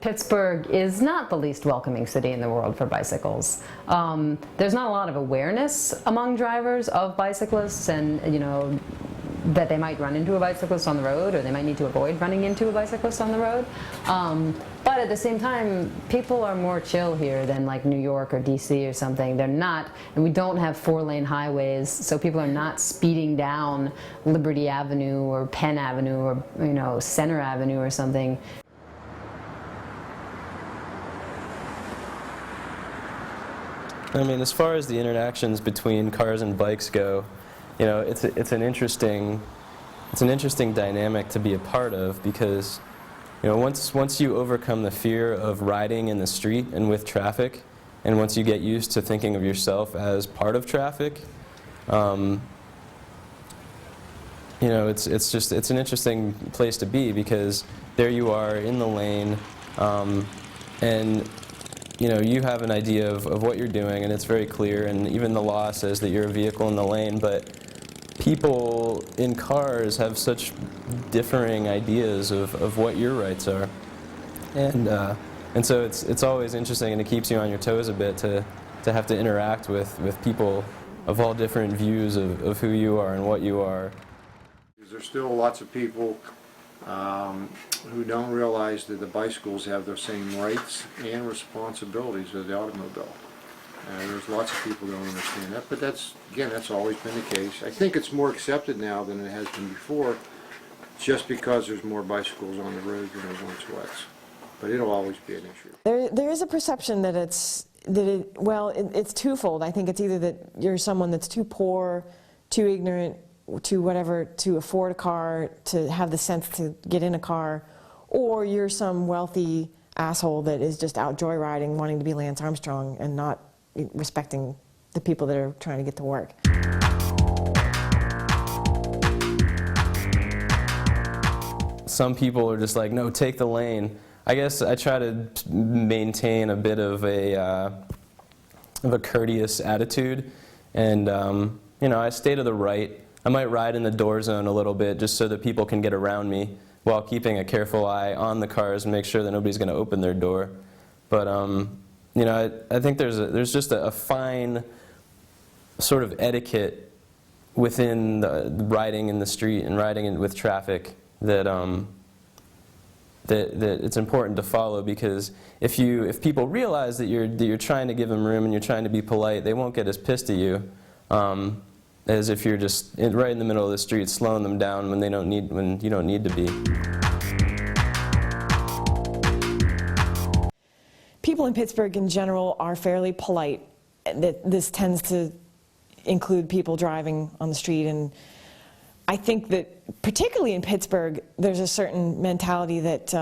Pittsburgh is not the least welcoming city in the world for bicycles. There's not a lot of awareness among drivers of bicyclists, and that they might run into a bicyclist on the road, or they might need to avoid running into a bicyclist on the road. But at the same time, people are more chill here than like New York or DC or something. They're not, and we don't have 4-lane highways, so people are not speeding down Liberty Avenue or Penn Avenue or Center Avenue or something. I mean, as far as the interactions between cars and bikes go, it's an interesting dynamic to be a part of, because once you overcome the fear of riding in the street and with traffic, and once you get used to thinking of yourself as part of traffic, it's an interesting place to be, because there you are in the lane, and you have an idea of what you're doing, and it's very clear, and even the law says that you're a vehicle in the lane, but people in cars have such differing ideas of what your rights are. And so it's always interesting, and it keeps you on your toes a bit to have to interact with people of all different views of who you are and what you are. There's still lots of people who don't realize that the bicycles have the same rights and responsibilities as the automobile. There's lots of people who don't understand that, but that's always been the case. I think it's more accepted now than it has been before, just because there's more bicycles on the road than there once was. But it'll always be an issue. There is a perception that it's twofold. I think it's either that you're someone that's too poor, too ignorant, to whatever, to afford a car, to have the sense to get in a car, or you're some wealthy asshole that is just out joyriding, wanting to be Lance Armstrong and not respecting the people that are trying to get to work. Some people are just like, no, take the lane. I guess I try to maintain a bit of a courteous attitude, and I stay to the right. I might ride in the door zone a little bit just so that people can get around me, while keeping a careful eye on the cars and make sure that nobody's going to open their door. But I think there's just a fine sort of etiquette within the riding in the street and riding with traffic that it's important to follow, because if people realize that you're trying to give them room and you're trying to be polite, they won't get as pissed at you as if you're just right in the middle of the street slowing them down when you don't need to be. People in Pittsburgh in general are fairly polite. This tends to include people driving on the street, and I think that particularly in Pittsburgh there's a certain mentality that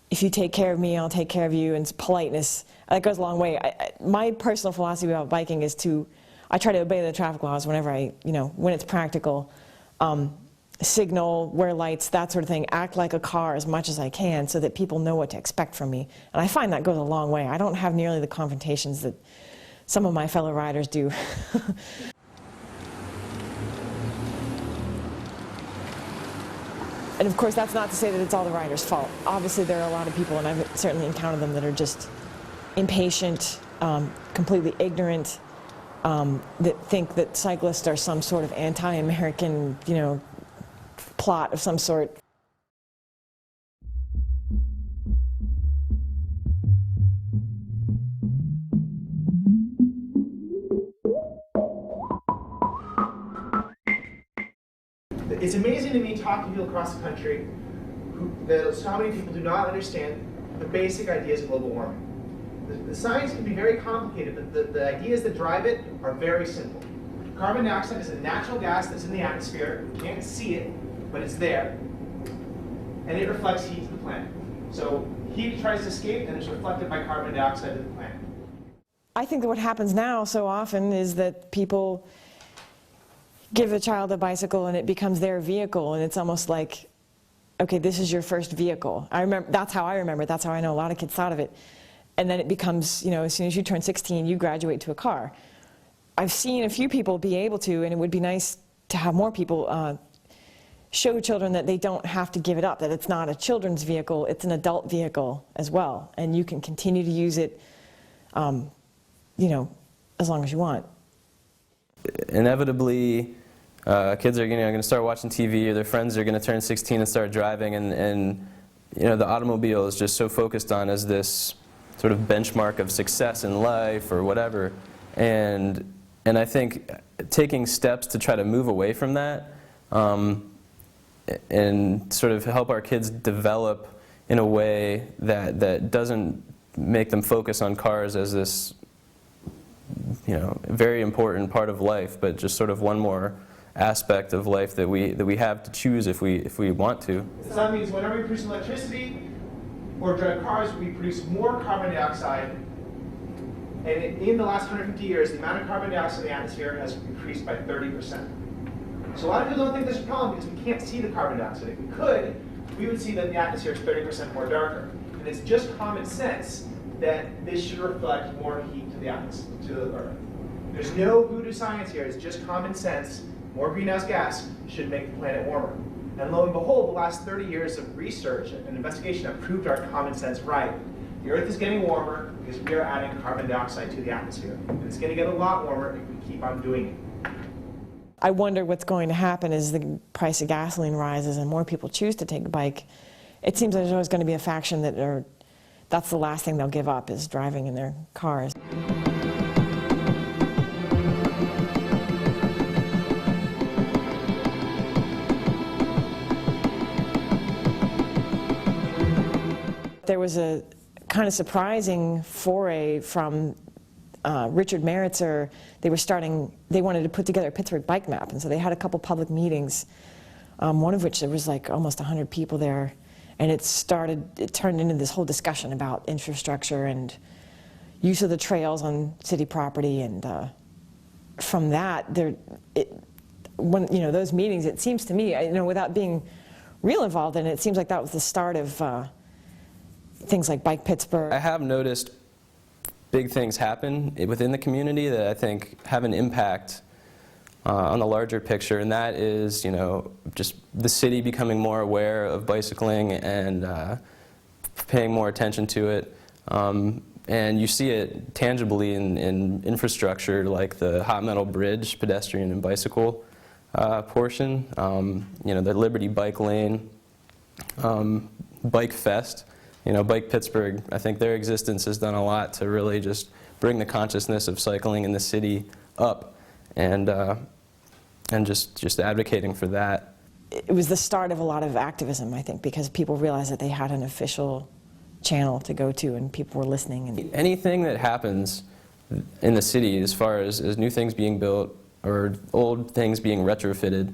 if you take care of me, I'll take care of you, and politeness, that goes a long way. My personal philosophy about biking is I try to obey the traffic laws whenever when it's practical. Signal, wear lights, that sort of thing. Act like a car as much as I can so that people know what to expect from me. And I find that goes a long way. I don't have nearly the confrontations that some of my fellow riders do. And of course, that's not to say that it's all the riders' fault. Obviously, there are a lot of people, and I've certainly encountered them, that are just impatient, completely ignorant, that think that cyclists are some sort of anti-American, plot of some sort. It's amazing to me talking to people across the country that so many people do not understand the basic ideas of global warming. The science can be very complicated, but the ideas that drive it are very simple. Carbon dioxide is a natural gas that's in the atmosphere. You can't see it, but it's there. And it reflects heat to the planet. So heat tries to escape, and it's reflected by carbon dioxide to the planet. I think that what happens now so often is that people give a child a bicycle and it becomes their vehicle, and it's almost like, okay, this is your first vehicle. That's how I remember it. That's how I know a lot of kids thought of it. And then it becomes, as soon as you turn 16, you graduate to a car. I've seen a few people be able to, and it would be nice to have more people show children that they don't have to give it up, that it's not a children's vehicle, it's an adult vehicle as well, and you can continue to use it, you know, as long as you want. Inevitably, kids are going to start watching TV, or their friends are going to turn 16 and start driving, and you know, the automobile is just so focused on as this sort of benchmark of success in life or whatever, and I think taking steps to try to move away from that and sort of help our kids develop in a way that doesn't make them focus on cars as this, you know, very important part of life, but just sort of one more aspect of life that we have to choose if we want to. So that means whenever we produce electricity or drive cars, we produce more carbon dioxide. And in the last 150 years, the amount of carbon dioxide in the atmosphere has increased by 30%. So a lot of people don't think there's a problem because we can't see the carbon dioxide. If we could, we would see that the atmosphere is 30% more darker. And it's just common sense that this should reflect more heat to the atmosphere, to the Earth. There's no voodoo science here. It's just common sense. More greenhouse gas should make the planet warmer. And lo and behold, the last 30 years of research and investigation have proved our common sense right. The Earth is getting warmer because we are adding carbon dioxide to the atmosphere. And it's going to get a lot warmer if we keep on doing it. I wonder what's going to happen as the price of gasoline rises and more people choose to take a bike. It seems like there's always going to be a faction that's the last thing they'll give up, is driving in their cars. There was a kind of surprising foray from Richard Meritzer. They wanted to put together a Pittsburgh bike map, and so they had a couple public meetings, one of which there was like almost 100 people there, and it turned into this whole discussion about infrastructure and use of the trails on city property, and from that, those meetings, it seems to me, without being real involved in it, it seems like that was the start of things like Bike Pittsburgh. I have noticed big things happen within the community that I think have an impact on the larger picture, and that is, just the city becoming more aware of bicycling and paying more attention to it. And you see it tangibly in infrastructure like the Hot Metal Bridge, pedestrian and bicycle portion, the Liberty Bike Lane, Bike Fest. Bike Pittsburgh, I think their existence has done a lot to really just bring the consciousness of cycling in the city up, and just advocating for that. It was the start of a lot of activism, I think, because people realized that they had an official channel to go to and people were listening. And anything that happens in the city, as far as new things being built or old things being retrofitted,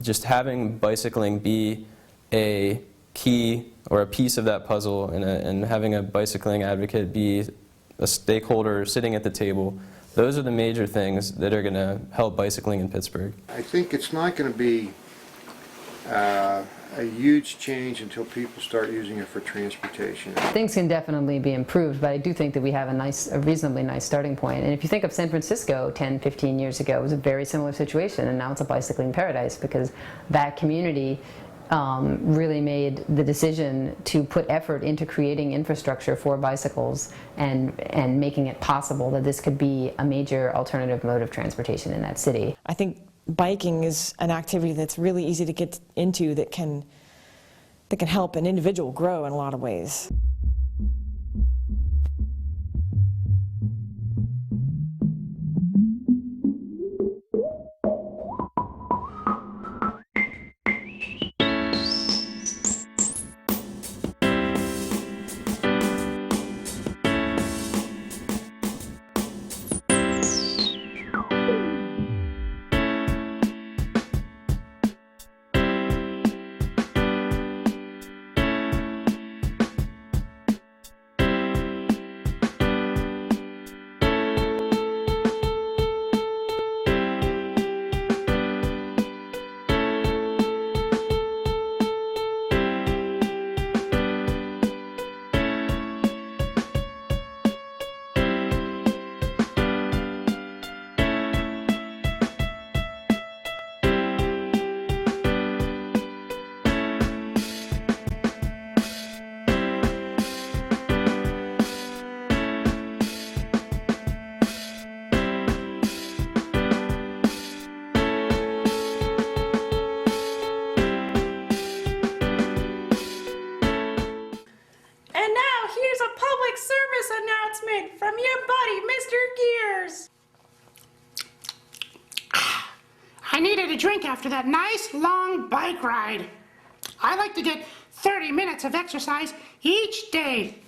just having bicycling be a key or a piece of that puzzle, and having a bicycling advocate be a stakeholder sitting at the table, those are the major things that are going to help bicycling in Pittsburgh. I think it's not going to be a huge change until people start using it for transportation. Things can definitely be improved, but I do think that we have a reasonably nice starting point. And if you think of San Francisco 10, 15 years ago, it was a very similar situation, and now it's a bicycling paradise because that community really made the decision to put effort into creating infrastructure for bicycles and making it possible that this could be a major alternative mode of transportation in that city. I think biking is an activity that's really easy to get into that can help an individual grow in a lot of ways. here's a public service announcement from your buddy, Mr. Gears. I needed a drink after that nice long bike ride. I like to get 30 minutes of exercise each day.